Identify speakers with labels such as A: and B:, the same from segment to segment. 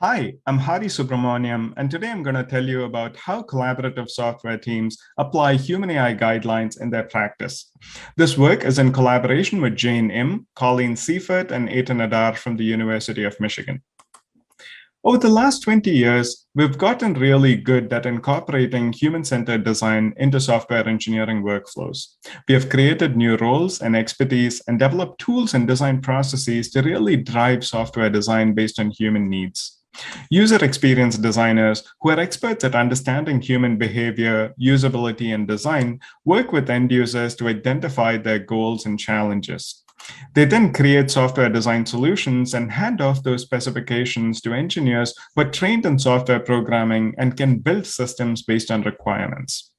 A: Hi, I'm Hari Subramonyam, and today I'm going to tell you about how collaborative software teams apply human AI guidelines in their practice. This work is in collaboration with Jane Im, Colleen Seifert, and Eytan Adar from the University of Michigan. Over the last 20 years, we've gotten really good at incorporating human-centered design into software engineering workflows. We have created new roles and expertise and developed tools and design processes to really drive software design based on human needs. User experience designers, who are experts at understanding human behavior, usability, and design, work with end users to identify their goals and challenges. They then create software design solutions and hand off those specifications to engineers who are trained in software programming and can build systems based on requirements.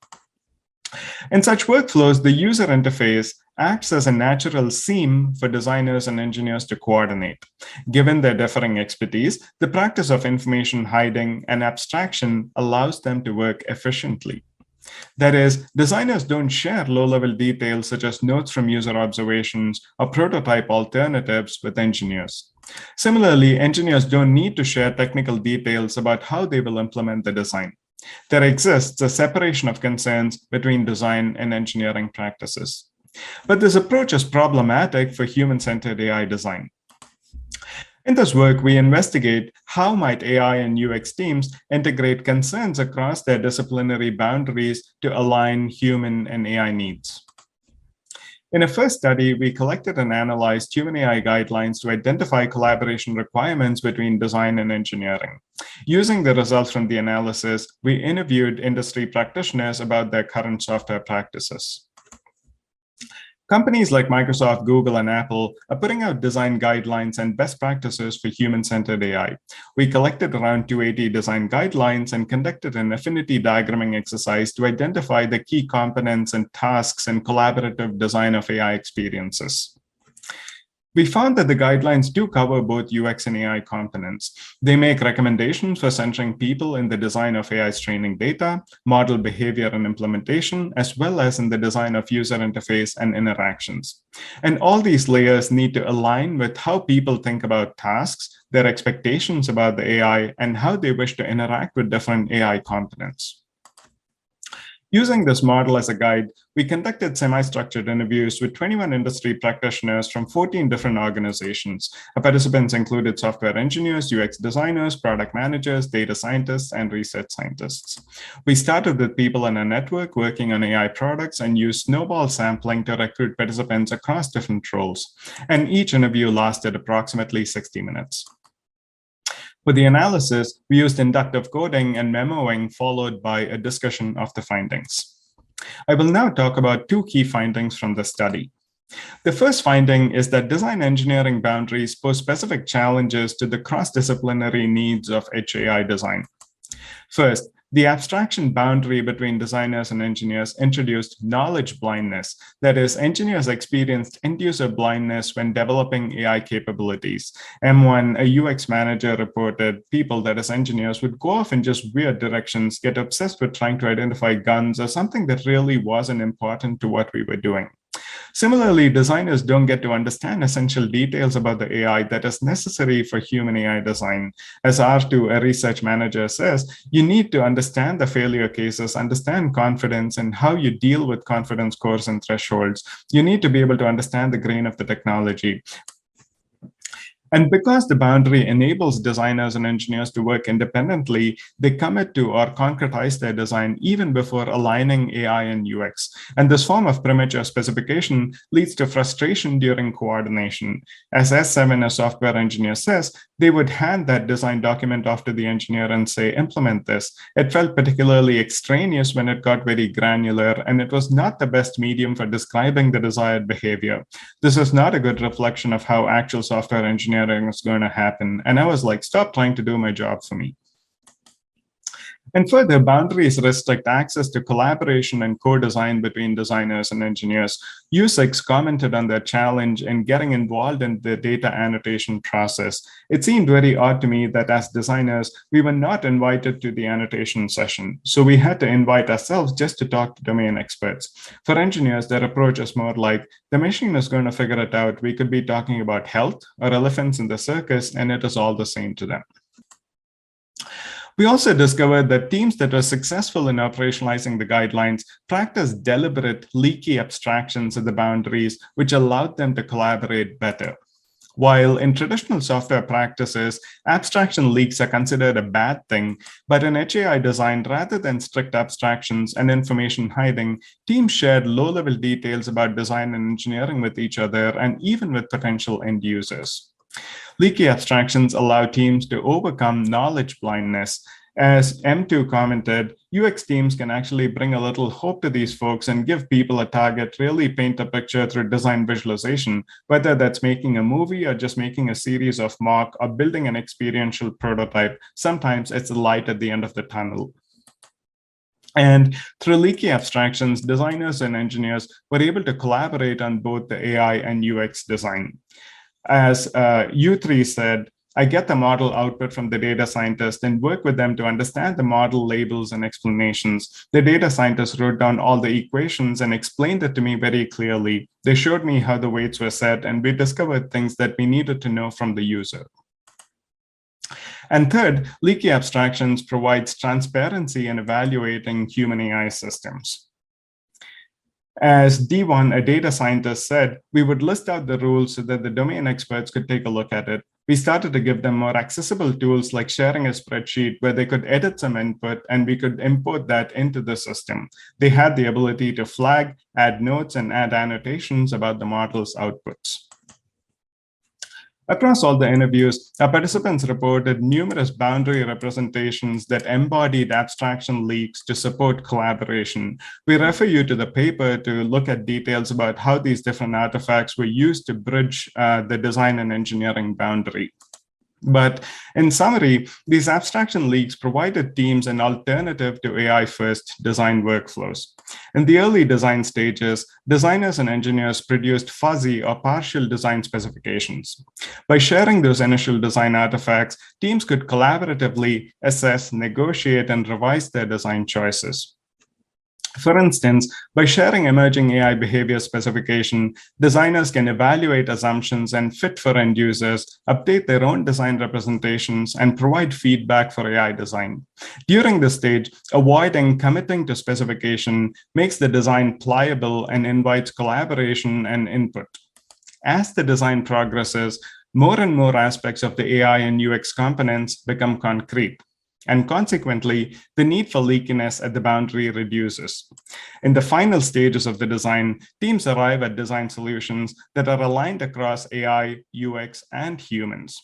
A: In such workflows, the user interface acts as a natural seam for designers and engineers to coordinate. Given their differing expertise, the practice of information hiding and abstraction allows them to work efficiently. That is, designers don't share low-level details such as notes from user observations or prototype alternatives with engineers. Similarly, engineers don't need to share technical details about how they will implement the design. There exists a separation of concerns between design and engineering practices. But this approach is problematic for human-centered AI design. In this work, we investigate how might AI and UX teams integrate concerns across their disciplinary boundaries to align human and AI needs. In a first study, we collected and analyzed human AI guidelines to identify collaboration requirements between design and engineering. Using the results from the analysis, we interviewed industry practitioners about their current software practices. Companies like Microsoft, Google, and Apple are putting out design guidelines and best practices for human-centered AI. We collected around 280 design guidelines and conducted an affinity diagramming exercise to identify the key components and tasks in collaborative design of AI experiences. We found that the guidelines do cover both UX and AI components. They make recommendations for centering people in the design of AI's training data, model behavior and implementation, as well as in the design of user interface and interactions. And all these layers need to align with how people think about tasks, their expectations about the AI, and how they wish to interact with different AI components. Using this model as a guide, we conducted semi-structured interviews with 21 industry practitioners from 14 different organizations. Our participants included software engineers, UX designers, product managers, data scientists, and research scientists. We started with people in a network working on AI products and used snowball sampling to recruit participants across different roles. And each interview lasted approximately 60 minutes. For the analysis, we used inductive coding and memoing, followed by a discussion of the findings. I will now talk about two key findings from the study. The first finding is that design engineering boundaries pose specific challenges to the cross-disciplinary needs of HAI design. First, the abstraction boundary between designers and engineers introduced knowledge blindness. That is, engineers experienced end-user blindness when developing AI capabilities. M1, a UX manager, reported people, that is engineers, would go off in just weird directions, get obsessed with trying to identify guns or something that really wasn't important to what we were doing. Similarly, designers don't get to understand essential details about the AI that is necessary for human AI design. As R2, a research manager, says, you need to understand the failure cases, understand confidence, and how you deal with confidence scores and thresholds. You need to be able to understand the grain of the technology. And because the boundary enables designers and engineers to work independently, they commit to or concretize their design even before aligning AI and UX. And this form of premature specification leads to frustration during coordination. As S7, a software engineer, says, they would hand that design document off to the engineer and say, implement this. It felt particularly extraneous when it got very granular, and it was not the best medium for describing the desired behavior. This is not a good reflection of how actual software engineering is going to happen. And I was like, stop trying to do my job for me. And further, boundaries restrict access to collaboration and co-design between designers and engineers. U6 commented on their challenge in getting involved in the data annotation process. It seemed very odd to me that as designers, we were not invited to the annotation session. So we had to invite ourselves just to talk to domain experts. For engineers, their approach is more like, the machine is going to figure it out. We could be talking about health or elephants in the circus, and it is all the same to them. We also discovered that teams that were successful in operationalizing the guidelines practiced deliberate, leaky abstractions at the boundaries, which allowed them to collaborate better. While in traditional software practices, abstraction leaks are considered a bad thing, but in HAI design, rather than strict abstractions and information hiding, teams shared low-level details about design and engineering with each other and even with potential end users. Leaky abstractions allow teams to overcome knowledge blindness. As M2 commented, UX teams can actually bring a little hope to these folks and give people a target, really paint a picture through design visualization, whether that's making a movie or just making a series of mock or building an experiential prototype. Sometimes it's a light at the end of the tunnel. And through leaky abstractions, designers and engineers were able to collaborate on both the AI and UX design. As U3 said, I get the model output from the data scientist and work with them to understand the model labels and explanations. The data scientist wrote down all the equations and explained it to me very clearly. They showed me how the weights were set, and we discovered things that we needed to know from the user. And third, leaky abstractions provides transparency in evaluating human AI systems. As D1, a data scientist, said, we would list out the rules so that the domain experts could take a look at it. We started to give them more accessible tools like sharing a spreadsheet where they could edit some input and we could import that into the system. They had the ability to flag, add notes, and add annotations about the model's outputs. Across all the interviews, our participants reported numerous boundary representations that embodied abstraction leaks to support collaboration. We refer you to the paper to look at details about how these different artifacts were used to bridge the design and engineering boundary. But in summary, these abstraction leaks provided teams an alternative to AI-first design workflows. In the early design stages, designers and engineers produced fuzzy or partial design specifications. By sharing those initial design artifacts, teams could collaboratively assess, negotiate, and revise their design choices. For instance, by sharing emerging AI behavior specification, designers can evaluate assumptions and fit for end users, update their own design representations, and provide feedback for AI design. During this stage, avoiding committing to specification makes the design pliable and invites collaboration and input. As the design progresses, more and more aspects of the AI and UX components become concrete. And consequently, the need for leakiness at the boundary reduces. In the final stages of the design, teams arrive at design solutions that are aligned across AI, UX, and humans.